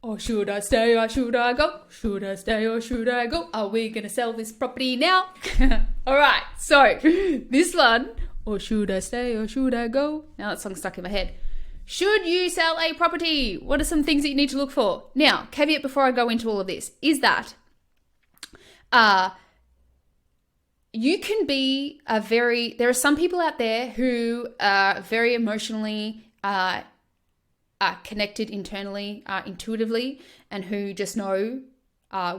Or should I stay or should I go? Should I stay or should I go? Are we going to sell this property now? All right, so this one, or should I stay or should I go? Now that song's stuck in my head. Should you sell a property? What are some things that you need to look for? Now, caveat before I go into all of this is that you can be there are some people out there who are very emotionally connected internally, intuitively, and who just know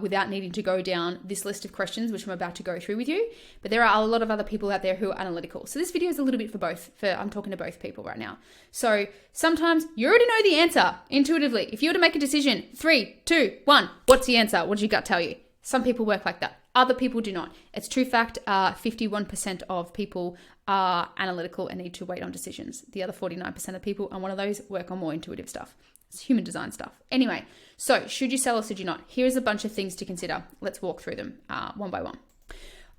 without needing to go down this list of questions, which I'm about to go through with you. But there are a lot of other people out there who are analytical. So this video is a little bit for both. I'm talking to both people right now. So sometimes you already know the answer intuitively. If you were to make a decision, 3, 2, 1, what's the answer? What does your gut tell you? Some people work like that. Other people do not. It's true fact, 51% of people are analytical and need to wait on decisions. The other 49% of people, and one of those, work on more intuitive stuff. It's human design stuff. Anyway, so should you sell or should you not? Here's a bunch of things to consider. Let's walk through them one by one.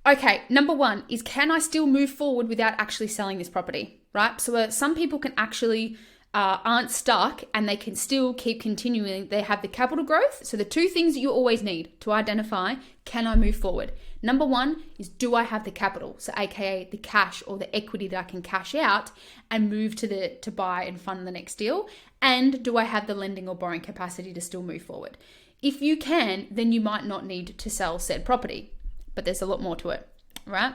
Okay, number one is, can I still move forward without actually selling this property, right? So some people can actually aren't stuck and they can still keep continuing. They have the capital growth. So the two things that you always need to identify, can I move forward? Number one is, do I have the capital? So AKA the cash or the equity that I can cash out and move to buy and fund the next deal? And do I have the lending or borrowing capacity to still move forward? If you can, then you might not need to sell said property, but there's a lot more to it, right?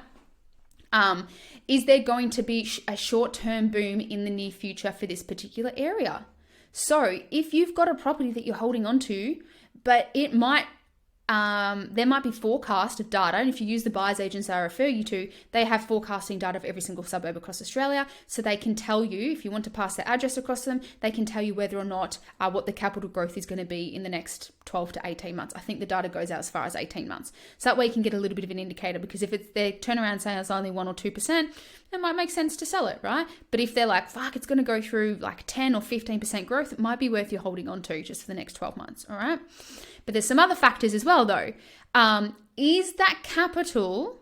Is there going to be a short-term boom in the near future for this particular area? So if you've got a property that you're holding on to, but it might, there might be forecast of data. And if you use the buyer's agents I refer you to, they have forecasting data of every single suburb across Australia. So they can tell you, if you want to pass their address across to them, they can tell you whether or not what the capital growth is going to be in the next 12 to 18 months. I think the data goes out as far as 18 months. So that way you can get a little bit of an indicator, because if it's their turnaround saying it's only 1 or 2%, it might make sense to sell it, right? But if they're like, fuck, it's going to go through like 10 or 15% growth, it might be worth you holding on to just for the next 12 months, all right? But there's some other factors as well, though. Is that capital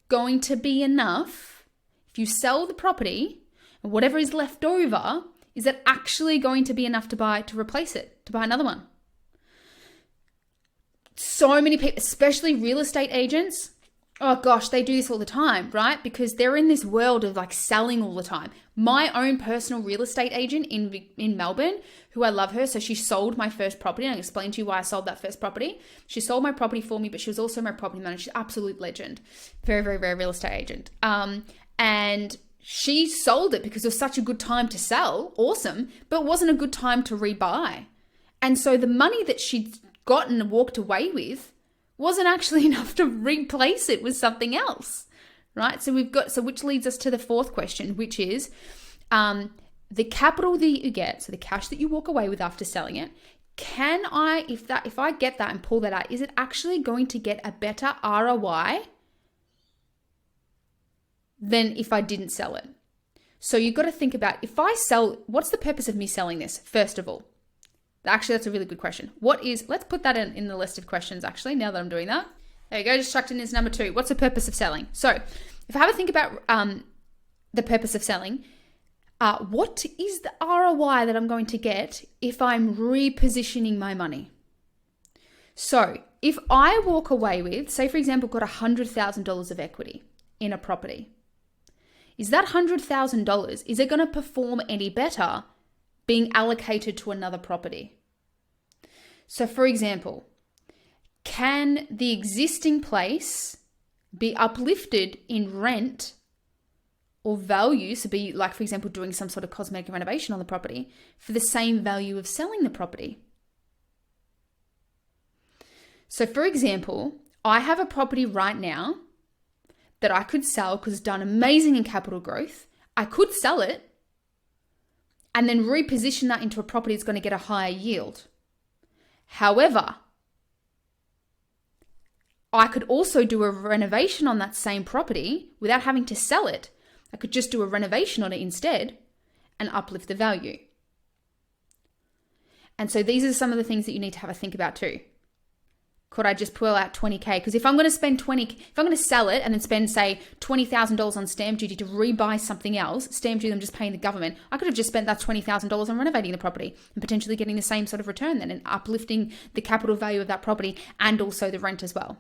going to be enough if you sell the property and whatever is left over, is that actually going to be enough to replace it, to buy another one? So many people, especially real estate agents, oh gosh, they do this all the time, right? Because they're in this world of like selling all the time. My own personal real estate agent in Melbourne, who I love her. So she sold my first property. And I'll explain to you why I sold that first property. She sold my property for me, but she was also my property manager. She's an absolute legend. Very, very, very real estate agent. And she sold it because it was such a good time to sell. Awesome. But it wasn't a good time to rebuy. And so the money that she'd gotten and walked away with wasn't actually enough to replace it with something else, right? So which leads us to the fourth question, which is the capital that you get, so the cash that you walk away with after selling it, can I, if I get that and pull that out, is it actually going to get a better ROI than if I didn't sell it? So you've got to think about, if I sell, what's the purpose of me selling this, first of all? Actually, that's a really good question. Let's put that in the list of questions, actually, now that I'm doing that. There you go, just chucked in as number 2. What's the purpose of selling? So if I have a think about the purpose of selling, what is the ROI that I'm going to get if I'm repositioning my money? So if I walk away with, say, for example, got $100,000 of equity in a property, is that $100,000, is it going to perform any better being allocated to another property? So for example, can the existing place be uplifted in rent or value, so be like, for example, doing some sort of cosmetic renovation on the property for the same value of selling the property? So for example, I have a property right now that I could sell because it's done amazing in capital growth. I could sell it and then reposition that into a property that's going to get a higher yield. However, I could also do a renovation on that same property without having to sell it. I could just do a renovation on it instead and uplift the value. And so these are some of the things that you need to have a think about too. could I just pull out 20K? Because if I'm going to spend if I'm going to sell it and then spend, say, $20,000 on stamp duty to rebuy something else, stamp duty I'm just paying the government, I could have just spent that $20,000 on renovating the property and potentially getting the same sort of return then and uplifting the capital value of that property and also the rent as well.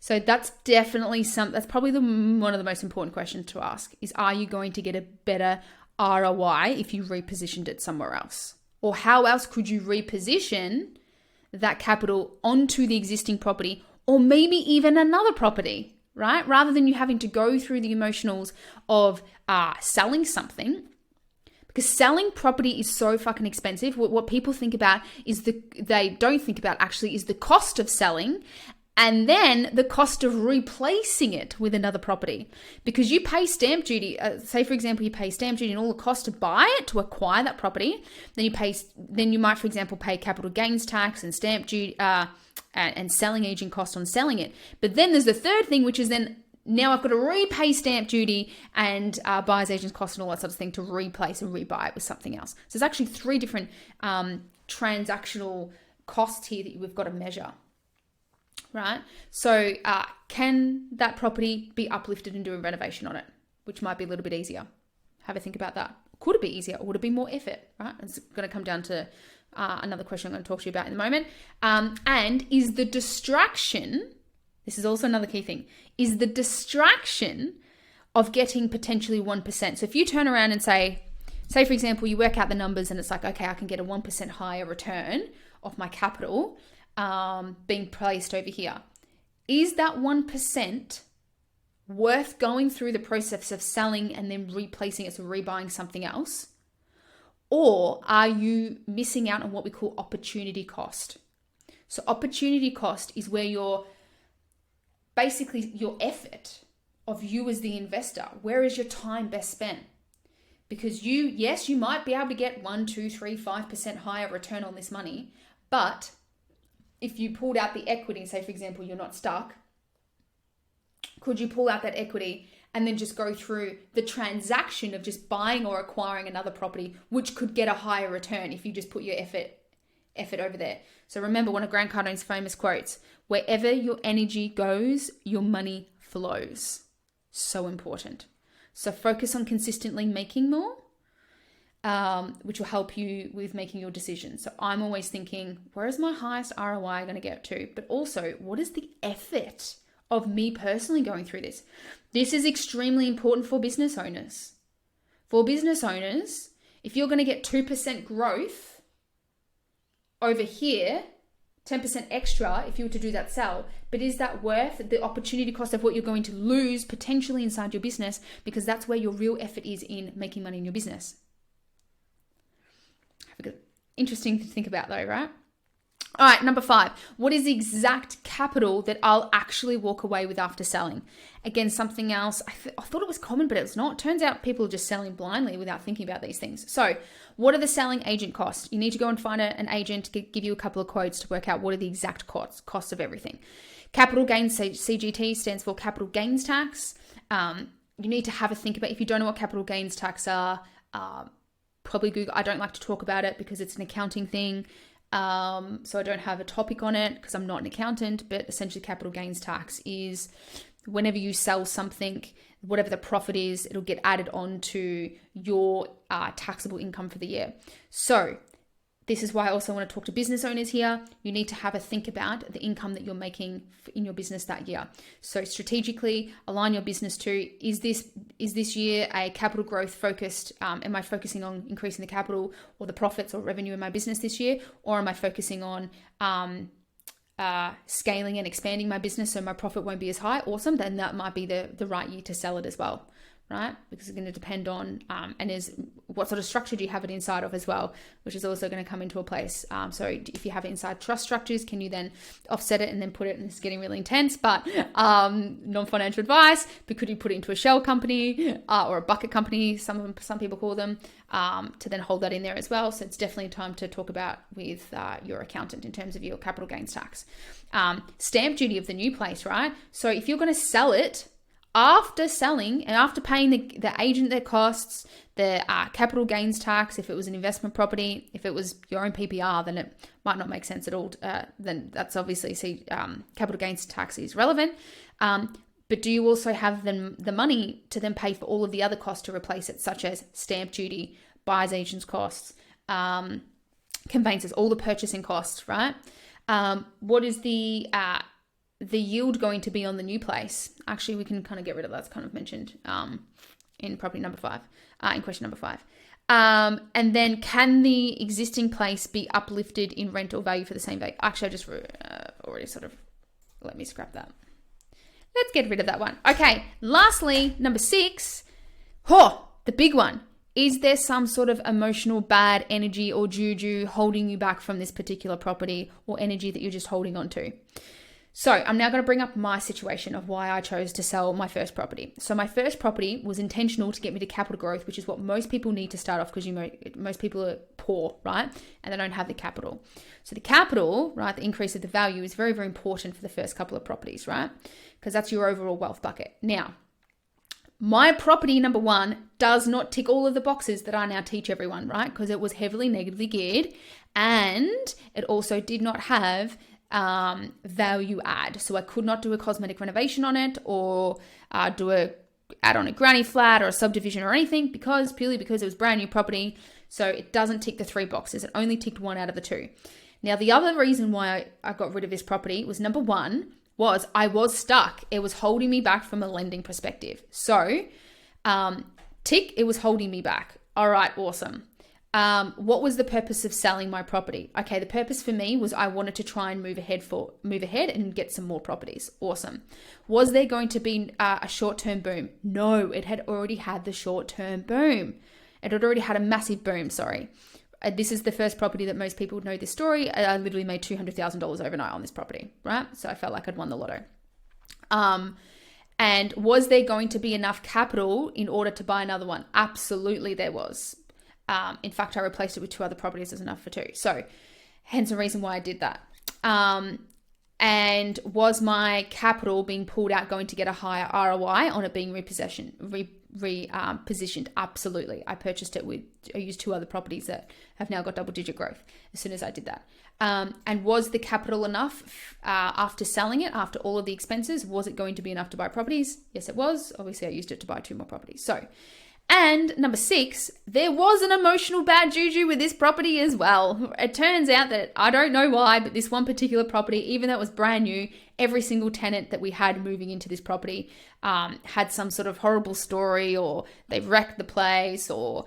So that's definitely that's probably one of the most important questions to ask is, are you going to get a better ROI if you repositioned it somewhere else? Or how else could you reposition that capital onto the existing property or maybe even another property, right? Rather than you having to go through the emotionals of selling something, because selling property is so fucking expensive. What people think about is they don't think about actually is the cost of selling and then the cost of replacing it with another property. Because you pay stamp duty, say for example, you pay stamp duty and all the cost to buy it, to acquire that property. Then you might, for example, pay capital gains tax and stamp duty and selling agent cost on selling it. But then there's the third thing, which is then now I've got to repay stamp duty and buyer's agent's cost and all that sort of thing to replace and rebuy it with something else. So there's actually 3 different transactional costs here that we've got to measure. Right? So can that property be uplifted and do a renovation on it, which might be a little bit easier? Have a think about that. Could it be easier or would it be more effort? Right? It's going to come down to another question I'm going to talk to you about in a moment. And is the distraction, this is also another key thing, is the distraction of getting potentially 1%. So if you turn around and say for example, you work out the numbers and it's like, okay, I can get a 1% higher return off my capital being placed over here. Is that 1% worth going through the process of selling and then replacing it, so rebuying something else? Or are you missing out on what we call opportunity cost? So opportunity cost is where your effort of you as the investor, where is your time best spent? Because you might be able to get 1, 2, 3, 5% higher return on this money, but if you pulled out the equity and say, for example, you're not stuck, could you pull out that equity and then just go through the transaction of just buying or acquiring another property, which could get a higher return if you just put your effort over there? So remember one of Grant Cardone's famous quotes, wherever your energy goes, your money flows. So important. So focus on consistently making more, which will help you with making your decisions. So I'm always thinking, where is my highest ROI going to get to? But also, what is the effort of me personally going through this? This is extremely important for business owners. For business owners, if you're going to get 2% growth over here, 10% extra if you were to do that sell, but is that worth the opportunity cost of what you're going to lose potentially inside your business? Because that's where your real effort is in making money in your business. Interesting to think about though, right? All right, number 5. What is the exact capital that I'll actually walk away with after selling? Again, something else. I thought it was common, but it's not. Turns out people are just selling blindly without thinking about these things. So what are the selling agent costs? You need to go and find an agent to give you a couple of quotes to work out what are the exact costs of everything. Capital gains, CGT, stands for capital gains tax. You need to have a think about, if you don't know what capital gains tax are, probably Google. I don't like to talk about it because it's an accounting thing. So I don't have a topic on it because I'm not an accountant, but essentially capital gains tax is whenever you sell something, whatever the profit is, it'll get added on to your taxable income for the year. So this is why I also want to talk to business owners here. You need to have a think about the income that you're making in your business that year. So strategically align your business to, is this year a capital growth focused? Am I focusing on increasing the capital or the profits or revenue in my business this year? Or am I focusing on scaling and expanding my business so my profit won't be as high? Awesome. Then that might be the right year to sell it as well. Right? Because it's going to depend on, and is what sort of structure do you have it inside of as well, which is also going to come into a place. So if you have inside trust structures, can you then offset it and then put it, and it's getting really intense, but non-financial advice, but could you put it into a shell company or a bucket company, some people call them, to then hold that in there as well. So it's definitely time to talk about with your accountant in terms of your capital gains tax. Stamp duty of the new place, right? So if you're going to sell it, after selling and after paying the agent their costs, the capital gains tax, if it was an investment property. If it was your own PPR, then it might not make sense at all. Then that's obviously, capital gains tax is relevant. But do you also have the money to then pay for all of the other costs to replace it, such as stamp duty, buyer's agent's costs, conveyances, all the purchasing costs, right? What is the yield going to be on the new place? Actually, we can kind of get rid of that. It's kind of mentioned in property number 5, in question number 5. And then can the existing place be uplifted in rental value for the same value? Actually, I just already sort of, let me scrap that. Let's get rid of that one. Okay, lastly, number 6, the big one. Is there some sort of emotional bad energy or juju holding you back from this particular property, or energy that you're just holding on to? So I'm now going to bring up my situation of why I chose to sell my first property. So my first property was intentional to get me to capital growth, which is what most people need to start off, because most people are poor, right? And they don't have the capital. So the capital, right, the increase of the value is very, very important for the first couple of properties, right? Because that's your overall wealth bucket. Now, my property number 1 does not tick all of the boxes that I now teach everyone, right? Because it was heavily negatively geared, and it also did not have value add. So I could not do a cosmetic renovation on it, or add on a granny flat or a subdivision or anything, purely because it was brand new property. So it doesn't tick the 3 boxes. It only ticked 1 out of the 2. Now, the other reason why I got rid of this property was, number 1, was I was stuck. It was holding me back from a lending perspective. So, tick, it was holding me back. All right, awesome. What was the purpose of selling my property? Okay, the purpose for me was I wanted to try and move ahead and get some more properties. Awesome. Was there going to be a short-term boom? No, it had already had the short-term boom. It had already had a massive boom, sorry. This is the first property that most people know this story. I literally made $200,000 overnight on this property, right? So I felt like I'd won the lotto. And was there going to be enough capital in order to buy another one? Absolutely there was. In fact, I replaced it with 2 other properties as enough for 2. So hence the reason why I did that. And was my capital being pulled out going to get a higher ROI on it being repositioned? Absolutely. I used 2 other properties that have now got double-digit growth as soon as I did that. And was the capital enough after selling it, after all of the expenses? Was it going to be enough to buy properties? Yes, it was. Obviously, I used it to buy 2 more properties. So, and number 6, there was an emotional bad juju with this property as well. It turns out that, I don't know why, but this one particular property, even though it was brand new, every single tenant that we had moving into this property had some sort of horrible story, or they wrecked the place, or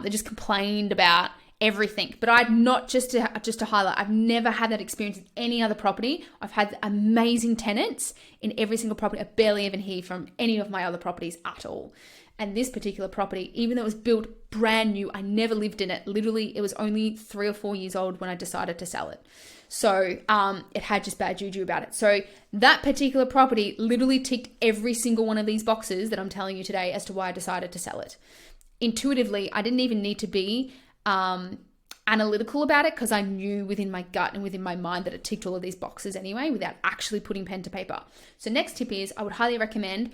they just complained about everything. But I'd not, just to highlight, I've never had that experience with any other property. I've had amazing tenants in every single property. I barely even hear from any of my other properties at all. And this particular property, even though it was built brand new, I never lived in it. Literally, it was only 3 or 4 years old when I decided to sell it. So it had just bad juju about it. So that particular property literally ticked every single one of these boxes that I'm telling you today as to why I decided to sell it. Intuitively, I didn't even need to be analytical about it, because I knew within my gut and within my mind that it ticked all of these boxes anyway, without actually putting pen to paper. So next tip is, I would highly recommend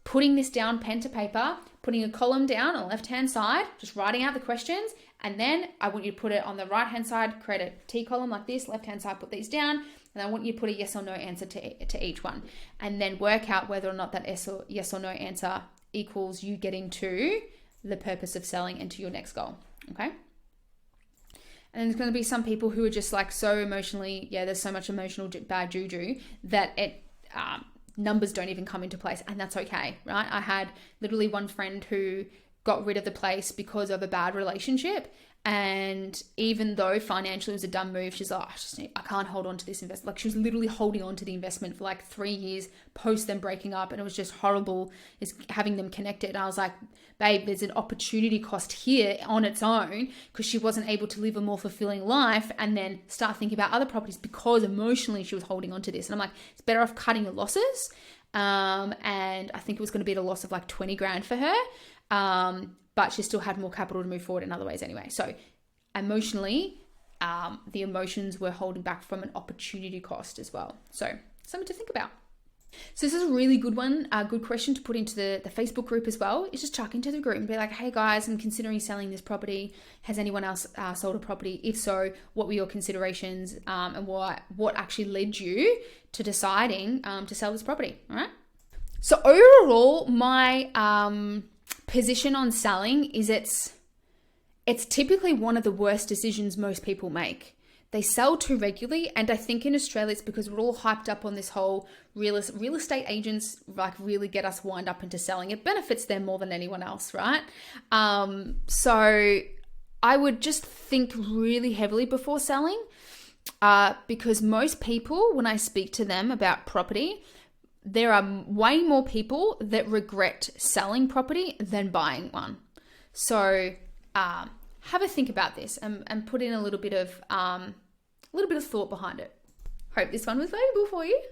putting this down pen to paper, putting a column down on the left-hand side, just writing out the questions, and then I want you to put it on the right-hand side, create a T column like this, left-hand side, put these down, and I want you to put a yes or no answer to each one, and then work out whether or not that yes or no answer equals you getting to the purpose of selling and to your next goal, okay? And there's going to be some people who are just like so emotionally, there's so much emotional bad juju that it numbers don't even come into place, and that's okay, right? I had literally one friend who got rid of the place because of a bad relationship, and even though financially it was a dumb move, she's like, I can't hold on to this investment. Like, she was literally holding on to the investment for like 3 years post them breaking up, and it was just horrible is having them connected. And I was like, babe, there's an opportunity cost here on its own, because she wasn't able to live a more fulfilling life and then start thinking about other properties because emotionally she was holding on to this. And I'm like, it's better off cutting your losses. And I think it was going to be at a loss of like 20 grand for her. But she still had more capital to move forward in other ways anyway. So emotionally, the emotions were holding back from an opportunity cost as well. So something to think about. So this is a really good one, a good question to put into the Facebook group as well. Is just chuck into the group and be like, hey guys, I'm considering selling this property. Has anyone else sold a property? If so, what were your considerations, and what actually led you to deciding to sell this property? All right. So overall, my position on selling is it's typically one of the worst decisions most people make. They sell too regularly, and I think in Australia it's because we're all hyped up on this whole real estate agents like really get us wind up into selling. It benefits them more than anyone else, right? So I would just think really heavily before selling, because most people, when I speak to them about property, there are way more people that regret selling property than buying one. So have a think about this and put in a little bit of thought behind it. Hope this one was valuable for you.